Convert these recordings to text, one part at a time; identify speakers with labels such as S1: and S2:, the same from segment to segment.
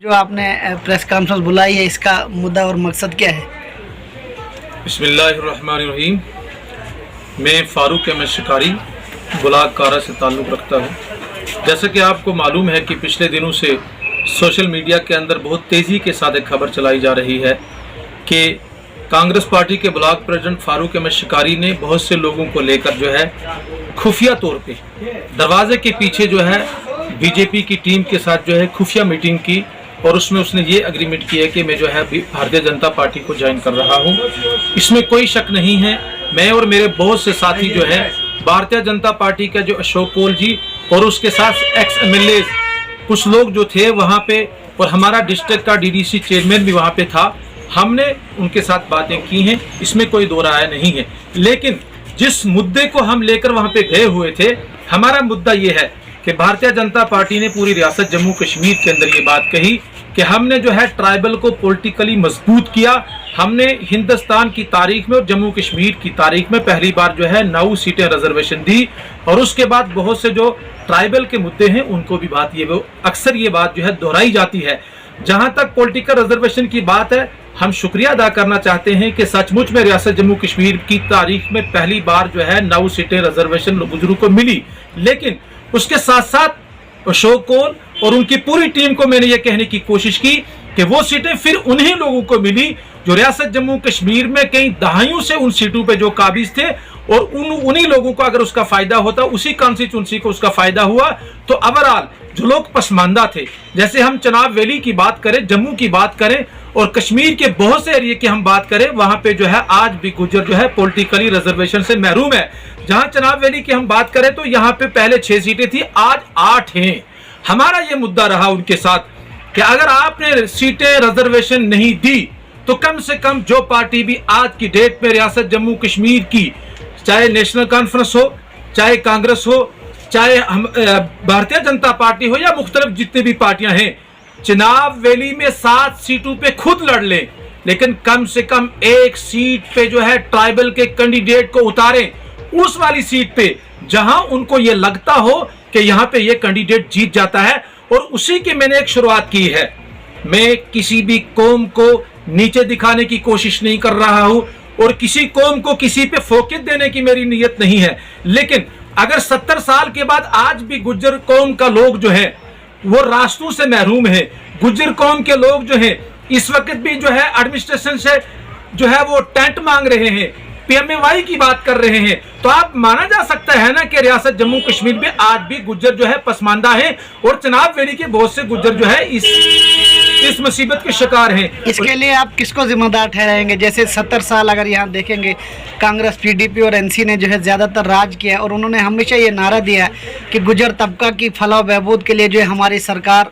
S1: जो आपने press conference बुलाई है, इसका मुद्दा और मकसद क्या है?
S2: बिस्मिल्लाहिर्रहमानिर्रहीम। मैं फारूक अहमद शिकारी बुलाग कारा से ताल्लुक़ रखता हूँ। जैसा कि आपको मालूम है कि पिछले दिनों से सोशल मीडिया के अंदर बहुत तेज़ी के साथ एक खबर चलाई जा रही है कि कांग्रेस पार्टी के ब्लॉक प्रेसिडेंट फारूक अहमद शिकारी ने बहुत से लोगों को लेकर जो है खुफिया तौर पे दरवाजे के पीछे जो है बीजेपी की टीम के साथ जो है खुफिया मीटिंग की और उसमें उसने ये एग्रीमेंट किया कि मैं जो है भारतीय जनता पार्टी को ज्वाइन कर रहा हूँ। इसमें कोई शक नहीं है। मैं और मेरे बहुत से साथी जो है भारतीय जनता पार्टी का जो अशोक कौल जी और उसके साथ एक्स MLA कुछ लोग जो थे वहाँ पे और हमारा डिस्ट्रिक्ट का DDC चेयरमैन भी वहाँ पे था, हमने उनके साथ बातें की हैं, इसमें कोई दो राय नहीं है। लेकिन जिस मुद्दे को हम लेकर वहाँ पे गए हुए थे, हमारा मुद्दा ये है कि भारतीय जनता पार्टी ने पूरी रियासत जम्मू कश्मीर के अंदर ये बात कही कि हमने जो है ट्राइबल को पॉलिटिकली मजबूत किया। हमने हिंदुस्तान की तारीख में और जम्मू कश्मीर की तारीख में पहली बार जो है 9 सीटें रिजर्वेशन दी और उसके बाद बहुत से जो ट्राइबल के मुद्दे हैं उनको भी बात ये अक्सर ये बात जो है दोहराई जाती है। जहां तक पॉलिटिकल रिजर्वेशन की बात है, हम शुक्रिया अदा करना चाहते हैं कि सचमुच में रियासत जम्मू कश्मीर की तारीख में पहली बार जो है 9 सीटें रिजर्वेशन गुजरों को मिली। लेकिन उसके साथ साथ अशोक कौल और उनकी पूरी टीम को मैंने ये कहने की कोशिश की कि वो सीटें फिर उन्हीं लोगों को मिली जो रियासत जम्मू कश्मीर में कई दहाइयों से उन सीटों पे जो काबिज थे और उन्हीं लोगों को अगर उसका फायदा होता, उसी कॉन्स्टिट्यूंसी को उसका फायदा हुआ तो ओवरऑल जो लोग पसमानदा थे, जैसे हम चनाब वैली की बात करें, जम्मू की बात करें और कश्मीर के बहुत से एरिया की हम बात करें, वहां पे जो है आज भी गुज्जर जो है पॉलिटिकली रिजर्वेशन से महरूम है। जहां चनाब वैली की हम बात करें तो यहाँ पे पहले 6 सीटें थी, आज 8 हैं। हमारा ये मुद्दा रहा उनके साथ कि अगर आपने सीटें रिजर्वेशन नहीं दी तो कम से कम जो पार्टी भी आज की डेट में रियासत जम्मू कश्मीर की, चाहे नेशनल कॉन्फ्रेंस हो, चाहे कांग्रेस हो, चाहे भारतीय जनता पार्टी हो या मुख्तलिफ जितनी भी पार्टियां हैं, चनाब वैली में 7 सीटों पे खुद लड़ लें, लेकिन कम से कम 1 सीट पे जो है ट्राइबल के कैंडिडेट को उतारें, उस वाली सीट पे जहां उनको ये लगता हो कि यहाँ पे ये कैंडिडेट जीत जाता है। और उसी की मैंने एक शुरुआत की है। मैं किसी भी कौम को नीचे दिखाने की कोशिश नहीं कर रहा हूं और किसी कौम को किसी पे फोकस देने की मेरी नीयत नहीं है। लेकिन अगर 70 साल के बाद आज भी गुज्जर कौम का लोग जो है वो रास्तों से महरूम है, गुज्जर कौम के लोग जो है इस वक्त भी जो है एडमिनिस्ट्रेशन से जो है वो टेंट मांग रहे हैं, PMAY की बात कर रहे हैं, तो आप माना जा सकता है ना कि रियासत जम्मू कश्मीर में आज भी गुज्जर जो है पसमानदा है और चनाब वैली के बहुत से गुज्जर जो है इस मुसीबत के शिकार हैं।
S1: इसके लिए आप किसको जिम्मेदार ठहराएंगे? जैसे 70 साल अगर यहाँ देखेंगे कांग्रेस, PDP और NC ने जो है ज़्यादातर राज किया और उन्होंने हमेशा ये नारा दिया कि गुज्जर तबका की फलाह बहबूद के लिए जो है हमारी सरकार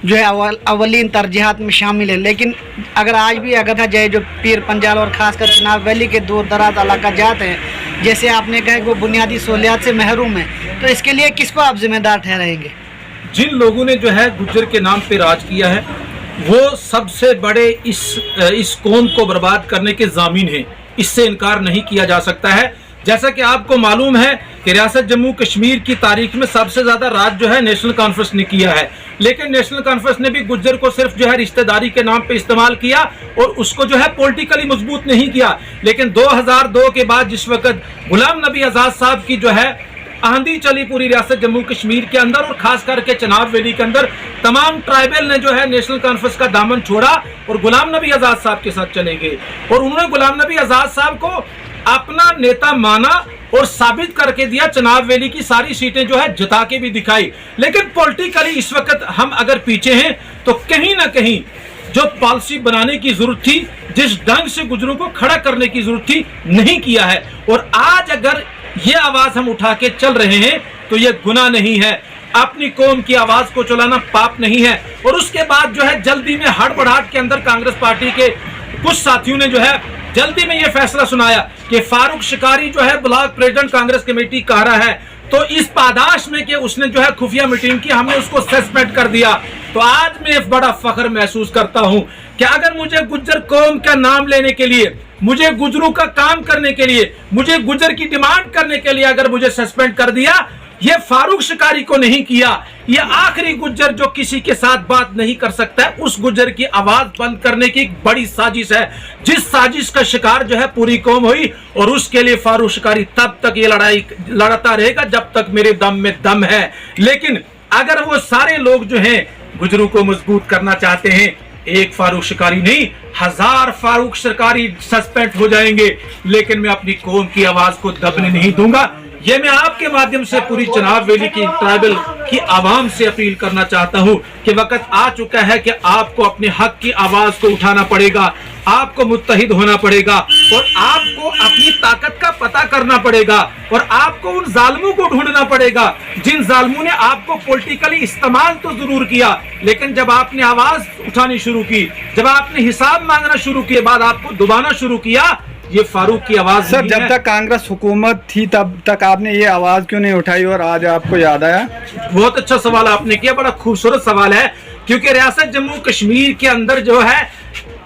S1: जो है अवलीन तरजीहात में शामिल है। लेकिन अगर आज भी अगर जाए जो पीर पंजाल और ख़ासकर चनाब वैली के दूर दराज इलाका जाते हैं, जैसे आपने कहा वो बुनियादी सहूलियात से महरूम है, तो इसके लिए किसको आप जिम्मेदार ठहराएंगे?
S2: जिन लोगों ने जो है गुज्जर के नाम पे राज किया है वो सबसे बड़े इस कौम को बर्बाद करने के ज़ामीन हैं, इससे इनकार नहीं किया जा सकता है। जैसा कि आपको मालूम है कि रियासत जम्मू कश्मीर की तारीख में सबसे ज़्यादा राज जो है नेशनल कॉन्फ्रेंस ने किया है, लेकिन नेशनल कॉन्फ्रेंस ने भी गुज्जर को सिर्फ जो है रिश्तेदारी के नाम पे इस्तेमाल किया और उसको जो है पॉलिटिकली मजबूत नहीं किया। लेकिन 2002 के बाद जिस वक्त गुलाम नबी आज़ाद साहब की जो है आंधी चली पूरी रियासत जम्मू कश्मीर के अंदर और खास करके चनाब वैली के अंदर, तमाम ट्राइबल ने जो है नेशनल कॉन्फ्रेंस का दामन छोड़ा और गुलाम नबी आज़ाद साहब के साथ चले गए और उन्होंने गुलाम नबी आज़ाद साहब को अपना नेता माना और साबित करके दिया। चनाब वैली की सारी सीटें जो है जिता के भी दिखाई। लेकिन पॉलिटिकली इस वक्त हम अगर पीछे हैं तो कहीं ना कहीं जो पॉलिसी बनाने की जरूरत थी, जिस ढंग से गुजरों को खड़ा करने की जरूरत थी, नहीं किया है। और आज अगर ये आवाज हम उठा के चल रहे हैं तो ये गुनाह नहीं है, अपनी कौम की आवाज को चलाना पाप नहीं है। और उसके बाद जो है जल्दी में हड़बड़ाहट के अंदर कांग्रेस पार्टी के कुछ साथियों ने जो है जल्दी में ये फैसला सुनाया कि फारूक शिकारी जो है ब्लॉक प्रेसिडेंट कांग्रेस कमेटी का रहा है, तो इस पादाश में कि उसने जो है खुफिया मीटिंग की, हमने उसको सस्पेंड कर दिया। तो आज मैं बड़ा फख्र महसूस करता हूं कि अगर मुझे गुज्जर कौम का नाम लेने के लिए, मुझे गुज्जरों का काम करने के लिए, मुझे गुज्जर की डिमांड करने के लिए अगर मुझे सस्पेंड कर दिया یہ فاروق شکاری کو نہیں کیا. یہ آخری گجر جو کسی کے ساتھ بات نہیں کر سکتا ہے, اس گجر کی آواز بند کرنے کی ایک بڑی سازش ہے, جس سازش کا شکار جو ہے پوری قوم ہوئی. اور اس کے لیے فاروق شکاری تب تک یہ لڑائی لڑتا رہے گا جب تک میرے دم میں دم ہے. لیکن اگر وہ سارے لوگ جو ہیں گجروں کو مضبوط کرنا چاہتے ہیں, ایک فاروق شکاری نہیں 1000 فاروق شکاری سسپینڈ ہو جائیں گے, لیکن میں اپنی قوم کی آواز کو دبنے نہیں دوں گا. یہ میں آپ کے مادھیم سے پوری چناب ویلی کی ٹرائبل کی عوام سے اپیل کرنا چاہتا ہوں کہ وقت آ چکا ہے کہ آپ کو اپنے حق کی آواز کو اٹھانا پڑے گا, آپ کو متحد ہونا پڑے گا, اور آپ کو اپنی طاقت کا پتہ کرنا پڑے گا, اور آپ کو ان ظالموں کو ڈھونڈنا پڑے گا جن ظالموں نے آپ کو پولیٹیکلی استعمال تو ضرور کیا, لیکن جب آپ نے آواز اٹھانی شروع کی, جب آپ نے حساب مانگنا شروع کیے, بعد آپ کو دبانا شروع کیا. یہ فاروق کی آواز
S3: سر, جب تک کانگریس حکومت تھی تب تک آپ نے یہ آواز کیوں نہیں اٹھائی اور آج آپ کو یاد آیا؟
S2: بہت اچھا سوال آپ نے کیا, بڑا خوبصورت سوال ہے, کیونکہ ریاست جموں کشمیر کے اندر جو ہے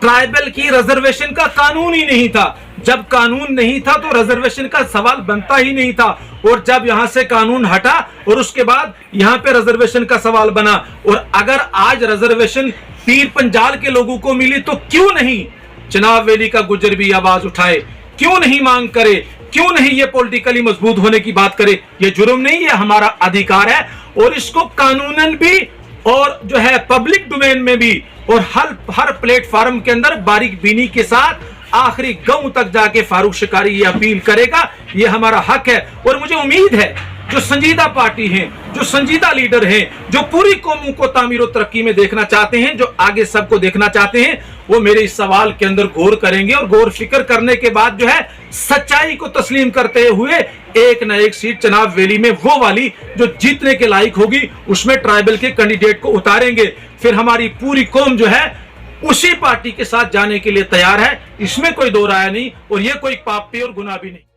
S2: ٹرائبل کی ریزرویشن کا قانون ہی نہیں تھا. جب قانون نہیں تھا تو ریزرویشن کا سوال بنتا ہی نہیں تھا, اور جب یہاں سے قانون ہٹا اور اس کے بعد یہاں پہ ریزرویشن کا سوال بنا. اور اگر آج ریزرویشن پیر پنجال کے لوگوں کو ملی تو کیوں نہیں چناب ویلی کا گجر بھی آواز اٹھائے, کیوں نہیں مانگ کرے, کیوں نہیں یہ پولیٹیکلی مضبوط ہونے کی بات کرے. یہ جرم نہیں, یہ ہمارا ادھیکار ہے, اور اس کو قانوناً بھی اور جو ہے پبلک ڈومین میں بھی اور ہر پلیٹ فارم کے اندر باریک بینی کے ساتھ آخری گاؤں تک جا کے فاروق شکاری یہ اپیل کرے گا. یہ ہمارا حق ہے, اور مجھے امید ہے جو سنجیدہ پارٹی ہیں, جو سنجیدہ لیڈر ہیں, جو پوری قوموں کو تعمیر و ترقی میں دیکھنا چاہتے ہیں, جو آگے سب کو دیکھنا چاہتے ہیں, وہ میرے اس سوال کے اندر غور کریں گے, اور غور فکر کرنے کے بعد جو ہے سچائی کو تسلیم کرتے ہوئے ایک نہ ایک سیٹ چناب ویلی میں وہ والی جو جیتنے کے لائق ہوگی اس میں ٹرائبل کے کینڈیڈیٹ کو اتاریں گے. پھر ہماری پوری قوم جو ہے اسی پارٹی کے ساتھ جانے کے لیے تیار ہے, اس میں کوئی دو رائے نہیں, اور یہ کوئی پاپی اور گناہ بھی نہیں.